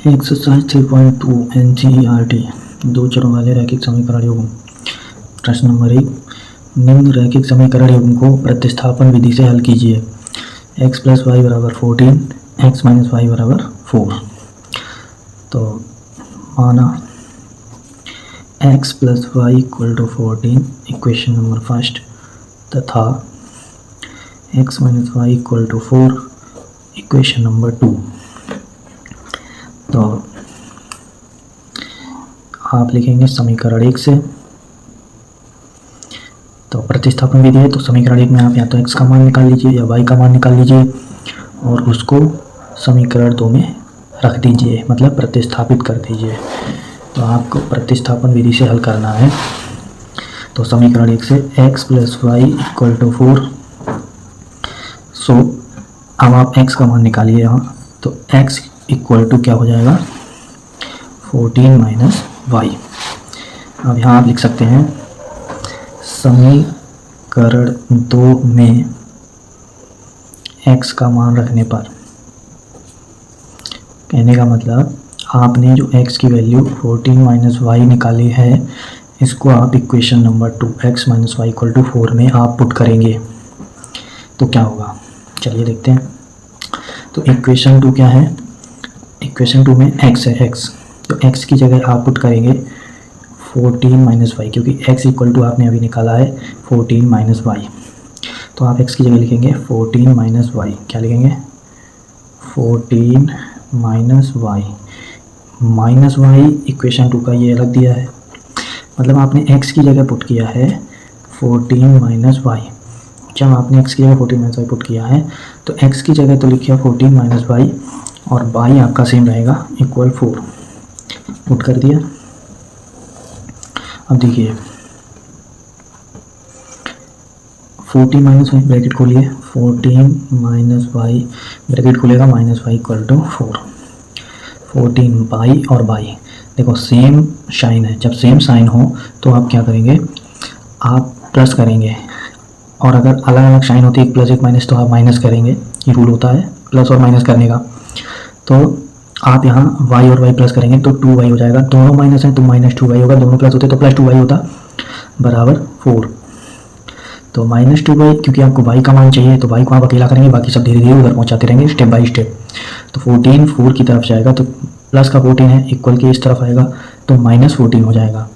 Exercise 3.2 NCERT दो चरों वाले रैखिक समीकरण युग्म। प्रश्न नंबर 1, निम्न रैखिक समीकरण युग्म को प्रतिस्थापन विधि से हल कीजिए। x + y = 14, x - y = 4। तो माना x + y = 14 equation number first तथा x - y = 4 इक्वेशन नंबर 2। तो आप लिखेंगे समीकरण 1 से, तो प्रतिस्थापन विधि है तो समीकरण 1 में आप या तो x का मान निकाल लीजिए या y का मान निकाल लीजिए और उसको समीकरण 2 में रख दीजिए, मतलब प्रतिस्थापित कर दीजिए। तो आपको प्रतिस्थापन विधि से हल करना है। तो समीकरण 1 से x + y = 4। सो अब आप x का मान निकालिए यहाँ। तो x = क्या हो जाएगा 14 - y। अब यहाँ आप लिख सकते हैं समीकरण 2 में x का मान रखने पर, कहने का मतलब आपने जो x की वैल्यू 14 - y निकाली है इसको आप इक्वेशन नंबर 2 x - y = 4 में आप पुट करेंगे तो क्या होगा, चलिए देखते हैं। तो इक्वेशन 2 क्या है, इक्वेशन 2 में x है, x तो x की जगह आप पुट करेंगे 14 - y, क्योंकि x = आपने अभी निकाला है 14 - y। तो आप x की जगह लिखेंगे 14 - y। क्या लिखेंगे 14 - y इक्वेशन 2 का ये अलग दिया है, मतलब आपने x की जगह पुट किया है 14 - y। जब आपने x की जगह 14 - y पुट किया है तो x की जगह तो लिखिए 14 - y और y आपका सेम रहेगा = 4। पुट कर दिया। अब देखिए 14 - y ब्रैकेट खोलिए, 14 - y ब्रैकेट खुलेगा -y = 4। 14 y और y देखो सेम साइन है, जब सेम साइन हो तो आप क्या करेंगे, आप प्लस करेंगे, और अगर अलग अलग साइन होती है 1 + 1 माइनस तो आप माइनस करेंगे। ये रूल होता है प्लस और माइनस करने का। तो आप यहाँ y और y प्लस करेंगे तो 2y हो जाएगा, दोनों माइनस हैं तो -2y होगा, दोनों प्लस होते तो +2y होता बराबर 4। तो -2y, क्योंकि आपको y का मान चाहिए तो y को आप अकेला करेंगे, बाकी सब धीरे धीरे उधर पहुँचाते रहेंगे स्टेप बाय स्टेप। तो 14 4 की तरफ जाएगा तो प्लस का 14 है, इक्वल के इस तरफ आएगा तो -14 हो जाएगा।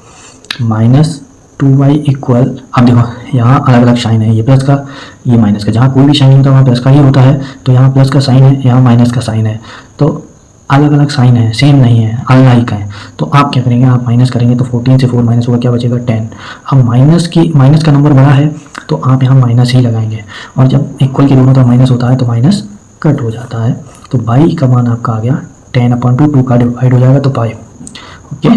-2y इक्वल, अब देखो यहाँ अलग अलग साइन है, ये प्लस का ये माइनस का, जहाँ कोई भी साइन होता है वहाँ प्लस का ही होता है। तो यहाँ प्लस का साइन है, यहाँ माइनस का साइन है, तो अलग अलग साइन है, सेम नहीं है, अनलाइक है। तो आप क्या करेंगे, आप माइनस करेंगे तो 14 से 4 माइनस होगा, क्या बचेगा 10। अब माइनस का नंबर बड़ा है तो आप यहाँ माइनस ही लगाएंगे, और जब इक्वल के दोनों तरफ माइनस होता है तो माइनस कट हो जाता है। तो y का मान आपका आ गया 10/2, 2 का डिवाइड हो जाएगा तो 5। ओके,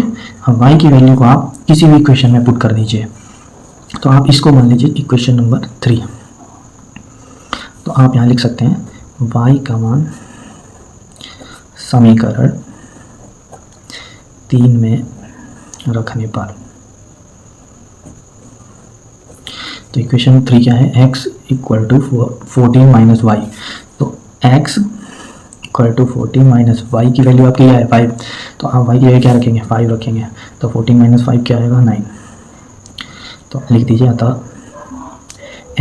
अब y की वैल्यू को आप किसी भी इक्वेशन में पुट कर दीजिए। तो आप इसको मान लीजिए इक्वेशन नंबर 3। तो आप यहाँ लिख सकते हैं y का मान समीकरण 3 में रखने पर। तो इक्वेशन 3 क्या है, x = 14 - y। तो x = 14 - y की वैल्यू आपकी क्या है 5, तो आप y की जगह क्या रखेंगे 5 रखेंगे। तो 14 - 5 क्या आएगा 9। तो लिख दीजिए अतः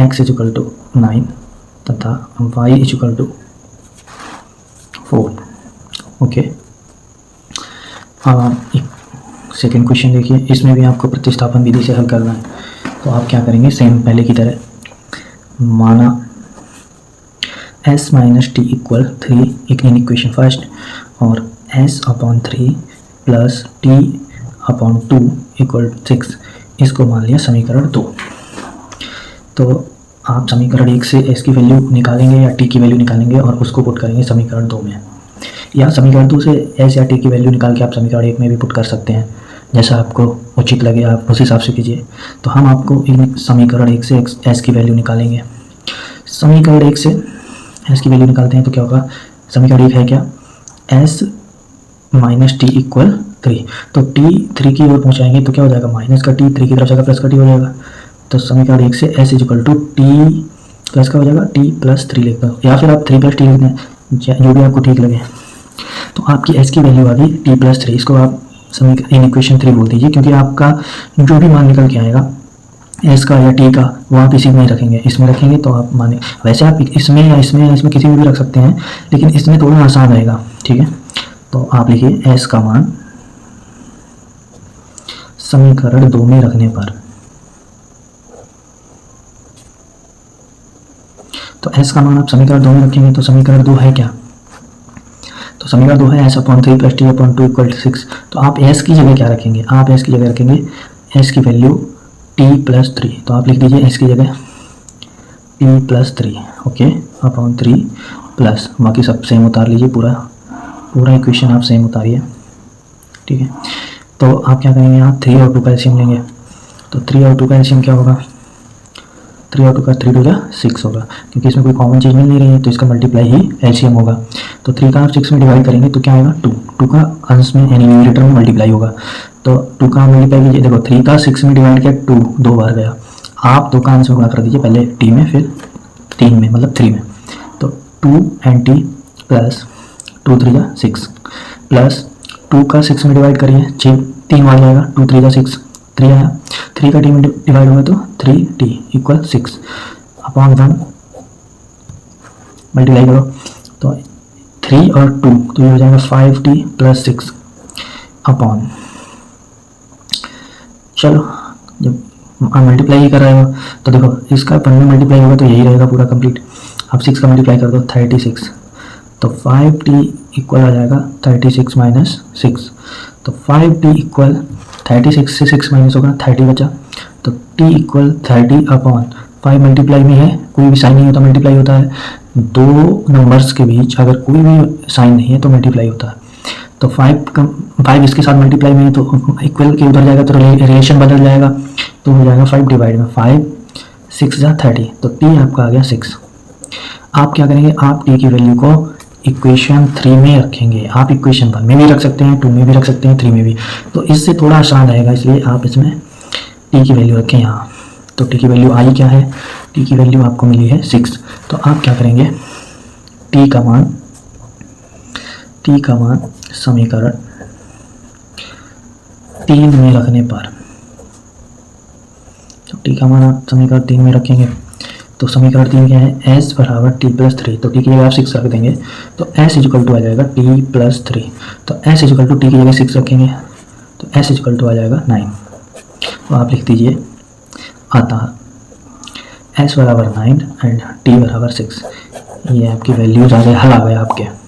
x = 9 तथा y = 4। ओके, अब आप सेकेंड क्वेश्चन देखिए, इसमें भी आपको प्रतिस्थापन विधि से हल करना है। तो आप क्या करेंगे, सेम पहले की तरह, माना s - t = 3 इक्वेशन फर्स्ट और s/3 + t/2 = 6 इसको मान लिया समीकरण 2। तो आप समीकरण 1 से s की वैल्यू निकालेंगे या t की वैल्यू निकालेंगे और उसको पुट करेंगे समीकरण 2 में, या समीकरण 2 से s या t की वैल्यू निकाल के आप समीकरण 1 में भी पुट कर सकते हैं, जैसा आपको उचित लगे आप उस हिसाब से कीजिए। तो हम आपको इन समीकरण 1 से s की वैल्यू निकालेंगे। समीकरण 1 से s की वैल्यू निकालते हैं तो क्या होगा, समीकरण 1 है क्या s - t = 3। तो t 3 की ओर पहुँचाएंगे तो क्या हो जाएगा, माइनस का t 3 की तरफ जाएगा प्लस का t हो जाएगा। तो समीकरण 1 से s = t प्लस का हो जाएगा t + 3 लिख दो, या फिर आप 3 + t लिख दें, जो भी आपको ठीक लगे। तो आपकी एस की वैल्यू आ गई t+3। इसको आप इन इक्वेशन 3 बोल दीजिए, क्योंकि आपका जो भी मान निकल के आएगा एस का या टी का वो आप इसी में ही रखेंगे, इसमें रखेंगे तो आप माने, वैसे आप इसमें या इसमें या इसमें किसी में भी रख सकते हैं, लेकिन इसमें थोड़ा आसान रहेगा। ठीक है, तो आप लिखिए एस का मान समीकरण 2 में रखने पर, तो एस का मान आप समीकरण 2 में रखेंगे तो समीकरण 2 है क्या, तो समीकरण 2 है s/3 + t/2 = 6। तो आप एस की जगह क्या रखेंगे, आप एस की जगह रखेंगे एस की वैल्यू t+3। तो आप लिख दीजिए एस की जगह t+3, ओके, अपॉन 3 प्लस बाकी सब सेम उतार लीजिए, पूरा इक्वेशन आप सेम उतारिए। ठीक है, तो आप क्या करेंगे, आप 3 और 2 का एलसीएम लेंगे। तो 3 और 2 का एलसीएम क्या होगा, 3 और 2 का 3 2 6 होगा, क्योंकि इसमें कोई कॉमन चीज़ मिल नहीं रही है तो इसका मल्टीप्लाई ही एलसीएम होगा। तो 3 का आप 6 में डिवाइड करेंगे तो क्या आएगा 2 का अंश में यानी न्यूमरेटर में मल्टीप्लाई होगा। तो 2 का मल्टीप्लाई कीजिए, देखो 3 का 6 में डिवाइड किया 2 2 बार गया, आप 2 का अंश में गुणा कर दीजिए, पहले टी में फिर 3 में, मतलब 3 में। तो 2 एंड टी प्लस 2 3 6 प्लस 2 का 6 में डिवाइड करिए, 3 बार जाएगा, 2 3 6 3 आया, 3 का टी में डिवाइड होगा तो 3t = 6 अपॉन 1 मल्टीप्लाई करो, तो 3 और 2 तो ये हो जाएगा 5t + 6 अपॉन, चलो जब मल्टीप्लाई ही कर रहे हो तो देखो इसका 1 में मल्टीप्लाई होगा तो यही रहेगा पूरा कंप्लीट। अब 6 का मल्टीप्लाई कर दो 36, तो 5t इक्वल आ जाएगा 36 - 6। तो 5t इक्वल 36 से 6 माइनस होगा 30 बचा, तो t इक्वल 30 अपॉन 5 मल्टीप्लाई में है, कोई भी साइन नहीं होता मल्टीप्लाई होता है, दो नंबर्स के बीच अगर कोई भी साइन नहीं है तो मल्टीप्लाई होता है। तो 5 इसके साथ मल्टीप्लाई में है तो इक्वल के उधर जाएगा तो रिलेशन बदल जाएगा, तो हो जाएगा 5 डिवाइड में 5 6 × 30, तो t आपका आ गया 6। आप क्या करेंगे, आप t की वैल्यू को इक्वेशन 3 में रखेंगे, आप इक्वेशन 1 में भी रख सकते हैं, 2 में भी रख सकते हैं, 3 में भी, तो इससे थोड़ा आसान रहेगा, इसलिए आप इसमें t की वैल्यू रखें यहाँ। तो t की वैल्यू आई क्या है, t की वैल्यू आपको मिली है 6। तो आप क्या करेंगे, t का मान समीकरण 3 में रखने पर, तो t का मान आप समीकरण 3 में रखेंगे तो समीकरण 3 क्या है, s = t+3, तो t की जगह आप 6 रख देंगे तो s = आ जाएगा t+3। तो s = t की जगह 6 रखेंगे तो s = आ जाएगा 9। तो आप लिख दीजिए अतः s = 9 एंड t = 6। ये आपकी वैल्यूज आ गए, हल आ गए आपके।